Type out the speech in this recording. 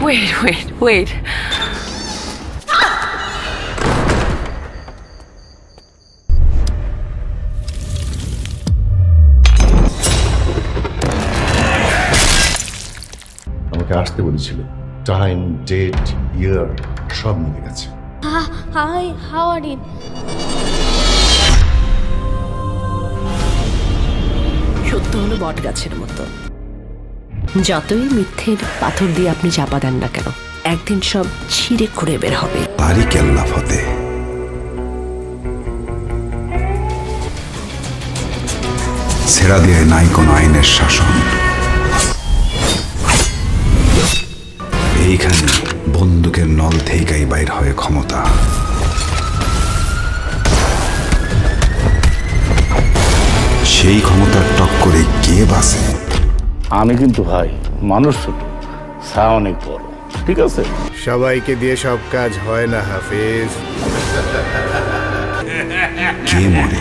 wait. আমাকে আসতে বলেছিল, টাইম, ডেট, ইয়ার সব মিলে গেছে। Hi, how are you? সত্য হলো বট গাছের মতো, যতই মিথ্যের পাথর দিয়ে আপনি চাপা দেন না কেন, একদিন সব ছিঁড়ে খুঁড়ে বের হবে। তারই কেল্লা ফতে। ছেড়া দিয়ে নাই কোনো আইনের শাসন। এইখানে বন্দুকের নল থেকেই বাইর হয় ক্ষমতা। সেই ক্ষমতার টক্করে কে বাঁচে? আমি কিন্তু ভাই মানুষ ছোট, ছা অনেক বড়, ঠিক আছে? সবাইকে দিয়ে সব কাজ হয় না হাফিজ। কে মরে